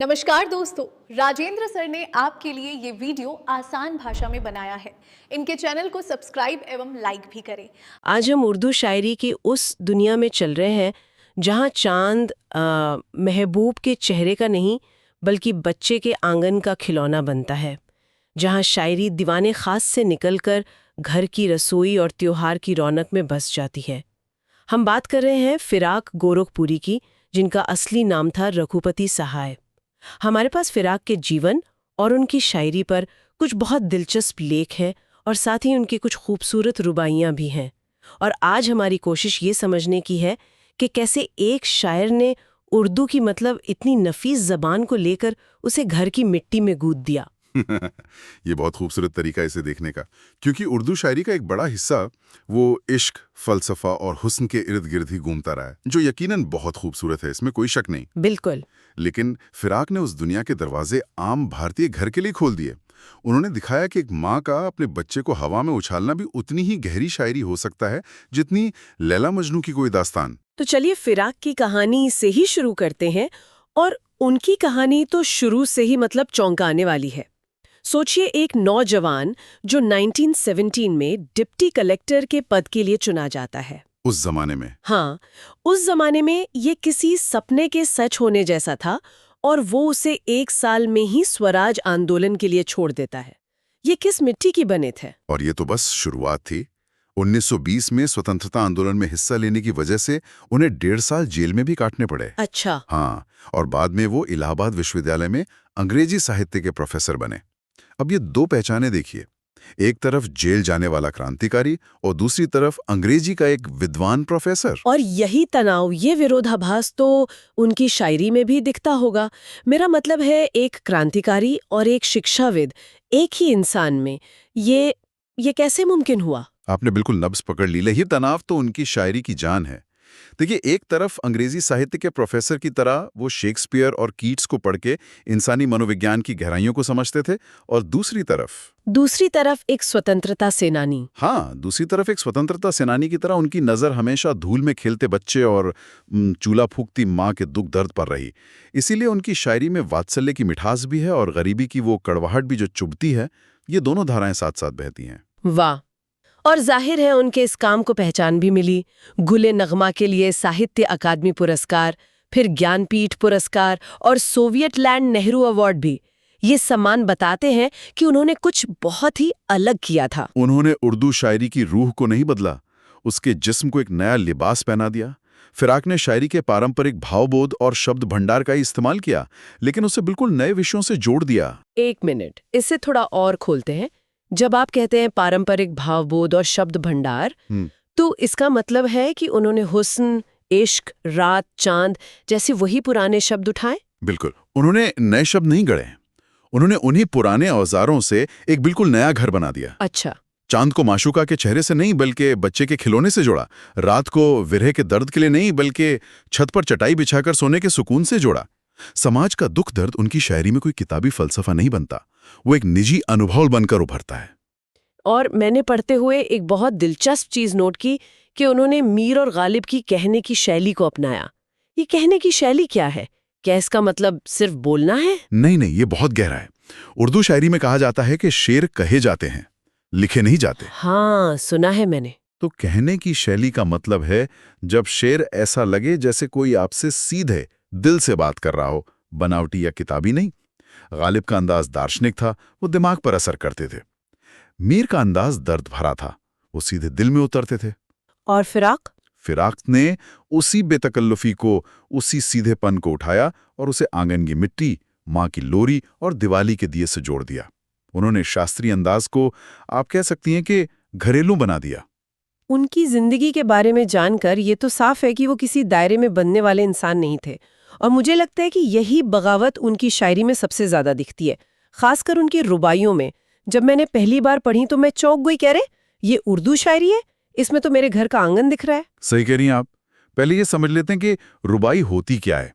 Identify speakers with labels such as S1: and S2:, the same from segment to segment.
S1: नमस्कार दोस्तों, राजेंद्र सर ने आपके लिए ये वीडियो आसान भाषा में बनाया है। इनके चैनल को सब्सक्राइब एवं लाइक भी करें।
S2: आज हम उर्दू शायरी की उस दुनिया में चल रहे हैं जहाँ चांद महबूब के चेहरे का नहीं बल्कि बच्चे के आंगन का खिलौना बनता है, जहाँ शायरी दीवाने खास से निकलकर घर की रसोई और त्योहार की रौनक में बस जाती है। हम बात कर रहे हैं फिराक गोरखपुरी की, जिनका असली नाम था रघुपति सहाय। हमारे पास फिराक के जीवन और उनकी शायरी पर कुछ बहुत दिलचस्प लेख हैं और साथ ही उनकी कुछ खूबसूरत रुबाइयाँ भी हैं। और आज हमारी कोशिश ये समझने की है कि कैसे एक शायर ने उर्दू की मतलब इतनी नफीस ज़बान को लेकर उसे घर की मिट्टी में गूंथ दिया।
S3: ये बहुत खूबसूरत तरीका इसे देखने का, क्योंकि उर्दू शायरी का एक बड़ा हिस्सा वो इश्क, फलसफा और हुस्न के इर्द गिर्द ही घूमता रहा है, जो यकीनन बहुत खूबसूरत है, इसमें कोई शक नहीं।
S2: बिल्कुल।
S3: लेकिन फिराक ने उस दुनिया के दरवाजे आम भारतीय घर के लिए खोल दिए। उन्होंने दिखाया कि एक माँ का अपने बच्चे को हवा में उछालना भी उतनी ही गहरी शायरी हो सकता है जितनी लैला मजनू की कोई दास्तान।
S2: तो चलिए फिराक की कहानी से ही शुरू करते हैं। और उनकी कहानी तो शुरू से ही मतलब चौंकाने वाली है। सोचिए, एक नौजवान जो 1917 में डिप्टी कलेक्टर के पद के लिए चुना जाता है।
S3: उस जमाने में,
S2: हाँ, उस जमाने में ये किसी सपने के सच होने जैसा था और वो उसे 1 साल में ही स्वराज आंदोलन के लिए छोड़ देता है। ये किस मिट्टी की बने थे?
S3: और ये तो बस शुरुआत थी। 1920 में स्वतंत्रता आंदोलन में हिस्सा लेने की वजह से उन्हें 1.5 साल जेल में भी काटने पड़े।
S2: अच्छा।
S3: हाँ, और बाद में वो इलाहाबाद विश्वविद्यालय में अंग्रेजी साहित्य के प्रोफेसर बने। अब ये दो पहचाने देखिए, एक तरफ जेल जाने वाला क्रांतिकारी और दूसरी तरफ अंग्रेजी का एक विद्वान प्रोफेसर।
S2: और यही तनाव, ये विरोधाभास तो उनकी शायरी में भी दिखता होगा। मेरा मतलब है, एक क्रांतिकारी और एक शिक्षाविद एक ही इंसान में, ये कैसे मुमकिन हुआ?
S3: आपने बिल्कुल नब्ज पकड़ ली। यही तनाव तो उनकी शायरी की जान है। देखिए, एक तरफ अंग्रेजी साहित्य के प्रोफेसर की तरह वो शेक्सपियर और कीट्स को पढ़ के इंसानी मनोविज्ञान की गहराइयों को समझते थे, और दूसरी तरफ
S2: एक स्वतंत्रता सेनानी।
S3: हाँ, दूसरी तरफ एक स्वतंत्रता सेनानी की तरह उनकी नज़र हमेशा धूल में खेलते बच्चे और चूल्हा फूकती माँ के दुख दर्द पर रही। इसीलिए उनकी शायरी में वात्सल्य की मिठास भी है और गरीबी की वो कड़वाहट भी जो चुभती है। ये दोनों धाराएं साथ साथ बहती हैं।
S2: वाह। और जाहिर है उनके इस काम को पहचान भी मिली। गुले नगमा के लिए साहित्य अकादमी पुरस्कार, फिर ज्ञानपीठ पुरस्कार और सोवियत लैंड नेहरू अवार्ड भी। ये सम्मान बताते हैं कि उन्होंने कुछ बहुत ही अलग किया था।
S3: उन्होंने उर्दू शायरी की रूह को नहीं बदला, उसके जिस्म को एक नया लिबास पहना दिया। फिराक ने शायरी के पारंपरिक भावबोध और शब्द भंडार का ही इस्तेमाल किया, लेकिन उसे बिल्कुल नए विषयों से जोड़ दिया।
S2: 1 मिनट, इसे थोड़ा और खोलते हैं। जब आप कहते हैं पारंपरिक भावबोध और शब्द भंडार, तो इसका मतलब है कि उन्होंने हुस्न, इश्क, रात, चांद जैसे वही पुराने शब्द उठाए?
S3: बिल्कुल। उन्होंने नए शब्द नहीं गढ़े, उन्होंने उन्हीं पुराने औजारों से एक बिल्कुल नया घर बना दिया।
S2: अच्छा।
S3: चांद को माशूका के चेहरे से नहीं बल्कि बच्चे के खिलौने से जोड़ा। रात को विरह के दर्द के लिए नहीं बल्कि छत पर चटाई बिछाकर सोने के सुकून से जोड़ा। समाज का दुख दर्द उनकी शायरी में कोई किताबी फलसफा नहीं बनता, वो एक निजी अनुभव बनकर उभरता है।
S2: और मैंने पढ़ते हुए एक बहुत दिलचस्प चीज नोट की कि उन्होंने मीर और गालिब की कहने की शैली को अपनाया। ये कहने की शैली क्या है? क्या इसका मतलब सिर्फ बोलना है?
S3: नहीं, ये बहुत गहरा है। उर्दू शायरी में कहा जाता है कि शेर कहे जाते हैं, लिखे नहीं जाते।
S2: हाँ, सुना है मैंने।
S3: तो कहने की शैली का मतलब है जब शेर ऐसा लगे जैसे कोई आपसे सीधे दिल से बात कर रहा हो, बनावटी या किताबी नहीं। गालिब का अंदाज दार्शनिक था, वो दिमाग पर असर करते थे। मीर का अंदाज दर्द भरा था, वो सीधे दिल में उतरते थे।
S2: और फिराक
S3: ने उसी बेतकल्लुफी को, उसी सीधेपन को उठाया और उसे आंगन की मिट्टी, माँ की लोरी और दिवाली के दिए से जोड़ दिया। उन्होंने शास्त्रीय अंदाज को, आप कह सकती हैं कि घरेलू बना दिया।
S2: उनकी जिंदगी के बारे में जानकर ये तो साफ है कि वो किसी दायरे में बंधने वाले इंसान नहीं थे। और मुझे लगता है कि यही बगावत उनकी शायरी में सबसे ज्यादा दिखती है, खासकर उनकी रुबाइयों में। जब मैंने पहली बार पढ़ी तो मैं चौंक गई। कह रहे, ये उर्दू शायरी है, इसमें तो मेरे घर का आंगन दिख रहा है।
S3: सही कह रही हैं आप। पहले ये समझ लेते हैं कि रुबाई होती क्या है।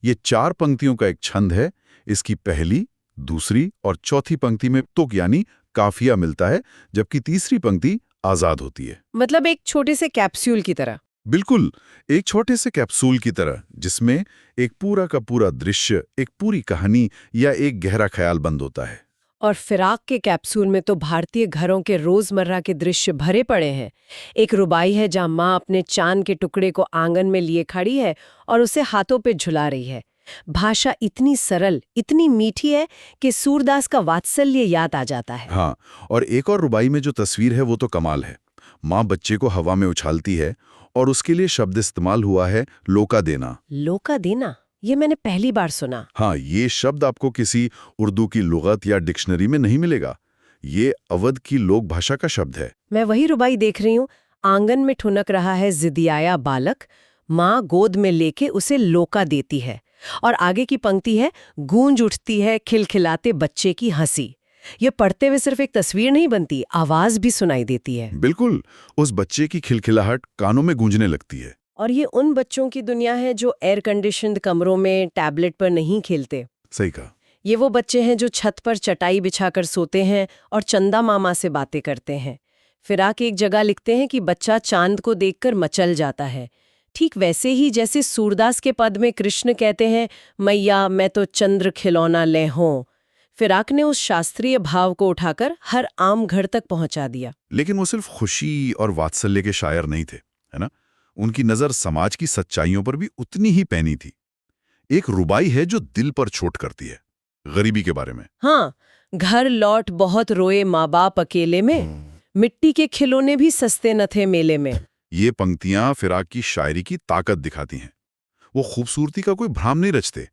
S3: ये 4 पंक्तियों का एक छंद है। इसकी पहली, दूसरी और चौथी पंक्ति में तुक यानी काफिया मिलता है, जबकि तीसरी पंक्ति आजाद होती है।
S2: मतलब एक छोटे से कैप्सूल की तरह।
S3: बिल्कुल, एक छोटे से कैप्सूल की तरह, जिसमें एक पूरा का पूरा दृश्य, एक पूरी कहानी या एक गहरा ख्याल बंद होता है।
S2: और फिराक के कैप्सूल में तो भारतीय घरों के रोजमर्रा के दृश्य भरे पड़े हैं। एक रुबाई है जहां माँ अपने चांद के टुकड़े को आंगन में लिए खड़ी है और उसे हाथों पे झुला रही है। भाषा इतनी सरल, इतनी मीठी है कि सूरदास का वात्सल्य याद आ जाता है।
S3: हाँ, और एक और रुबाई में जो तस्वीर है वो तो कमाल है। माँ बच्चे को हवा में उछालती है और उसके लिए शब्द इस्तेमाल हुआ है लोका देना।
S2: लोका देना, ये मैंने पहली बार सुना।
S3: हाँ, ये शब्द आपको किसी उर्दू की लुगत या डिक्शनरी में नहीं मिलेगा। ये अवध की लोक भाषा का शब्द है।
S2: मैं वही रुबाई देख रही हूँ। आंगन में ठुनक रहा है जिदियाया बालक, माँ गोद में लेके उसे लोका देती है। और आगे की पंक्ति है, गूंज उठती है खिलखिलाते बच्चे की हंसी। ये पढ़ते हुए सिर्फ एक तस्वीर नहीं बनती, आवाज भी सुनाई देती है।
S3: बिल्कुल, उस बच्चे की खिलखिलाहट कानों में गूंजने लगती है।
S2: और ये उन बच्चों की दुनिया है जो एयर कंडीशन्ड कमरों में टैबलेट पर नहीं खेलते।
S3: सही कहा।
S2: ये वो बच्चे हैं जो छत पर चटाई बिछाकर सोते हैं और चंदा मामा से बातें करते हैं। फिराक एक जगह लिखते हैं कि बच्चा चांद को देखकर मचल जाता है, ठीक वैसे ही जैसे सूरदास के पद में कृष्ण कहते हैं, मैया मैं तो चंद्र खिलौना ले हों। फिराक ने उस शास्त्रीय भाव को उठाकर हर आम घर तक पहुंचा दिया।
S3: लेकिन वो सिर्फ खुशी और वात्सल्य के शायर नहीं थे, है ना? उनकी नज़र समाज की सच्चाइयों पर भी उतनी ही पैनी थी। एक रुबाई है जो दिल पर चोट करती है, गरीबी के बारे में।
S2: हाँ, घर लौट बहुत रोए माँ बाप अकेले में, मिट्टी के खिलौने भी सस्ते न थे मेले में।
S3: ये पंक्तियां फिराक की शायरी की ताकत दिखाती हैं। वो खूबसूरती का कोई भ्राम नहीं रचते।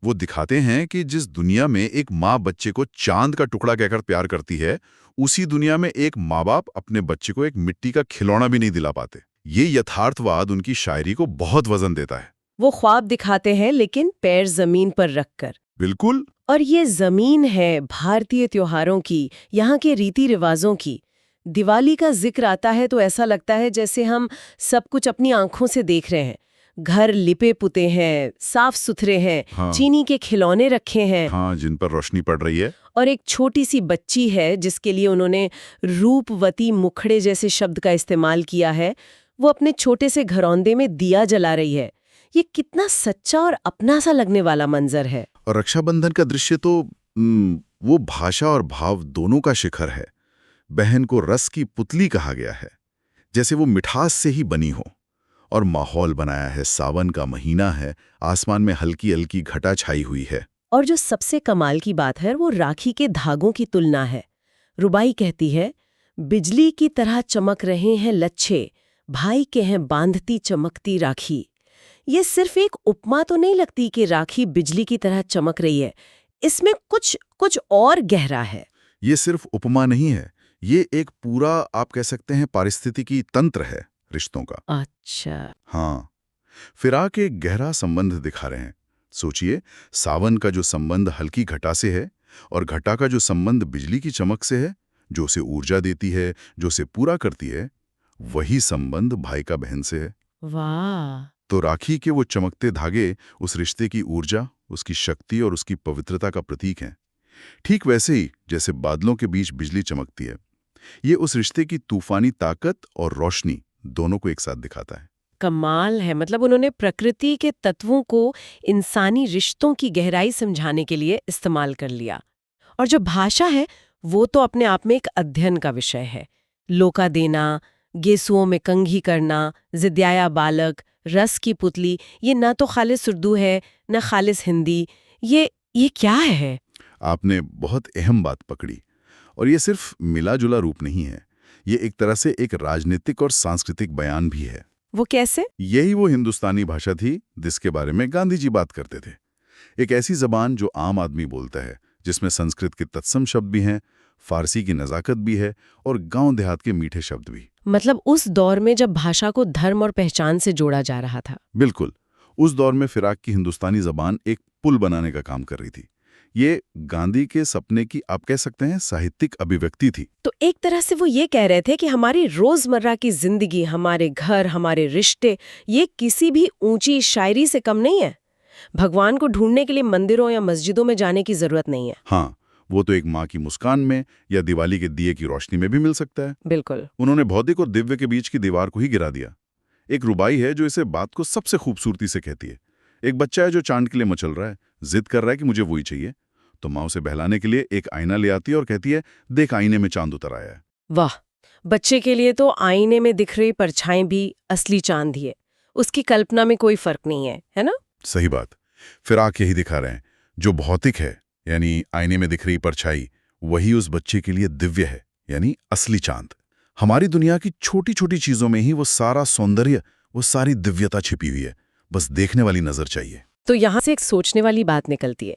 S3: वो दिखाते हैं कि जिस दुनिया में एक माँ बच्चे को चांद का टुकड़ा कहकर प्यार करती है, उसी दुनिया में एक माँ बाप अपने बच्चे को एक मिट्टी का खिलौना भी नहीं दिला पाते। ये यथार्थवाद उनकी शायरी को बहुत वजन देता है।
S2: वो ख्वाब दिखाते हैं लेकिन पैर जमीन पर रखकर।
S3: बिल्कुल।
S2: और ये जमीन है भारतीय त्योहारों की, यहाँ के रीति रिवाजों की। दिवाली का जिक्र आता है तो ऐसा लगता है जैसे हम सब कुछ अपनी आंखों से देख रहे हैं। घर लिपे पुते हैं, साफ सुथरे हैं,
S3: हाँ।
S2: चीनी के खिलौने रखे हैं।
S3: हाँ, जिन पर रोशनी पड़ रही है।
S2: और एक छोटी सी बच्ची है जिसके लिए उन्होंने रूपवती मुखड़े जैसे शब्द का इस्तेमाल किया है। वो अपने छोटे से घरौंदे में दिया जला रही है। ये कितना सच्चा और अपना सा लगने वाला मंजर है।
S3: और रक्षाबंधन का दृश्य तो वो भाषा और भाव दोनों का शिखर है। बहन को रस की पुतली कहा गया है, जैसे वो मिठास से ही बनी हो। और माहौल बनाया है, सावन का महीना है, आसमान में हल्की हल्की घटा छाई हुई है।
S2: और जो सबसे कमाल की बात है वो राखी के धागों की तुलना है। रुबाई कहती है, बिजली की तरह चमक रहे हैं लच्छे, भाई के हैं बांधती चमकती राखी। ये सिर्फ एक उपमा तो नहीं लगती कि राखी बिजली की तरह चमक रही है, इसमें कुछ और गहरा है।
S3: ये सिर्फ उपमा नहीं है, ये एक पूरा, आप कह सकते हैं, पारिस्थितिकी तंत्र है रिश्तों का।
S2: अच्छा।
S3: हाँ, फिराक एक गहरा संबंध दिखा रहे हैं। सोचिए, सावन का जो संबंध हल्की घटा से है और घटा का जो संबंध बिजली की चमक से है, जो उसे ऊर्जा देती है, जो उसे पूरा करती है, वही संबंध भाई का बहन से है।
S2: वाह।
S3: तो राखी के वो चमकते धागे उस रिश्ते की ऊर्जा, उसकी शक्ति और उसकी पवित्रता का प्रतीक हैं। ठीक वैसे ही जैसे बादलों के बीच बिजली चमकती है, ये उस रिश्ते की तूफानी ताकत और रोशनी दोनों को एक साथ दिखाता है।
S2: कमाल है, मतलब उन्होंने प्रकृति के तत्वों को इंसानी रिश्तों की गहराई समझाने के लिए इस्तेमाल कर लिया। और जो भाषा है वो तो अपने आप में एक अध्ययन का विषय है। लोका देना, गेसुओं में कंघी करना, जिद्याया बालक, रस की पुतली, ये ना तो खालिस उर्दू है न खालिस हिंदी। ये क्या है?
S3: आपने बहुत अहम बात पकड़ी। और ये सिर्फ मिला जुला रूप नहीं है, ये एक तरह से एक राजनीतिक और सांस्कृतिक बयान भी है।
S2: वो कैसे?
S3: यही वो हिंदुस्तानी भाषा थी जिसके बारे में गांधी जी बात करते थे। एक ऐसी जबान जो आम आदमी बोलता है, जिसमें संस्कृत के तत्सम शब्द भी हैं, फारसी की नज़ाकत भी है और गांव देहात के मीठे शब्द भी।
S2: मतलब उस दौर में जब भाषा को धर्म और पहचान से जोड़ा जा रहा था।
S3: बिल्कुल, उस दौर में फिराक की हिंदुस्तानी जबान एक पुल बनाने का काम कर रही थी। ये गांधी के सपने की, आप कह सकते हैं, साहित्यिक अभिव्यक्ति थी।
S2: तो एक तरह से वो ये कह रहे थे कि हमारी रोजमर्रा की जिंदगी, हमारे घर, हमारे रिश्ते, ये किसी भी ऊंची शायरी से कम नहीं है। भगवान को ढूंढने के लिए मंदिरों या मस्जिदों में जाने की जरूरत नहीं है।
S3: हाँ, वो तो एक माँ की मुस्कान में या दिवाली के दिए की रोशनी में भी मिल सकता है।
S2: बिल्कुल।
S3: उन्होंने भौतिक और दिव्य के बीच की दीवार को ही गिरा दिया। एक रुबाई है जो इसे बात को सबसे खूबसूरती से कहती है। एक बच्चा है जो चांद के लिए मचल रहा है, जिद कर रहा है कि मुझे वही चाहिए। तो माँ उसे बहलाने के लिए एक आईना ले आती है और कहती है, देख आईने में चांद उतर आया है।
S2: वाह, बच्चे के लिए तो आईने में दिख रही परछाई भी असली चांद ही है। उसकी कल्पना में कोई फर्क नहीं है ना?
S3: सही बात। फिर आंख यही दिखा रहे हैं, जो भौतिक है यानी आईने में दिख रही परछाई, वही उस बच्चे के लिए दिव्य है यानी असली चांद। हमारी दुनिया की छोटी छोटी चीजों में ही वो सारा सौंदर्य, वो सारी दिव्यता छिपी हुई है, बस देखने वाली नजर चाहिए।
S2: तो यहाँ से एक सोचने वाली बात निकलती है,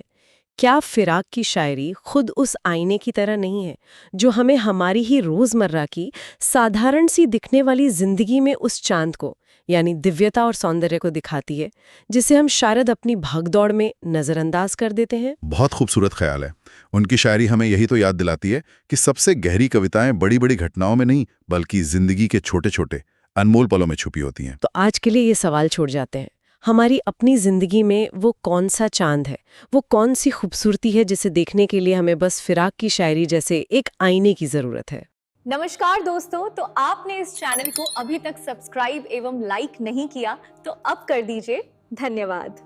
S2: क्या फिराक की शायरी खुद उस आईने की तरह नहीं है जो हमें हमारी ही रोजमर्रा की साधारण सी दिखने वाली जिंदगी में उस चांद को यानी दिव्यता और सौंदर्य को दिखाती है, जिसे हम शायद अपनी भागदौड़ में नजरअंदाज कर देते हैं?
S3: बहुत खूबसूरत ख्याल है। उनकी शायरी हमें यही तो याद दिलाती है कि सबसे गहरी कविताएं बड़ी बड़ी घटनाओं में नहीं, बल्कि जिंदगी के छोटे छोटे अनमोल पलों में छुपी होती हैं।
S2: तो आज के लिए ये सवाल छोड़ जाते हैं, हमारी अपनी जिंदगी में वो कौन सा चांद है, वो कौन सी खूबसूरती है जिसे देखने के लिए हमें बस फिराक की शायरी जैसे एक आईने की जरूरत है।
S1: नमस्कार दोस्तों, तो आपने इस चैनल को अभी तक सब्सक्राइब एवं लाइक नहीं किया तो अब कर दीजिए। धन्यवाद।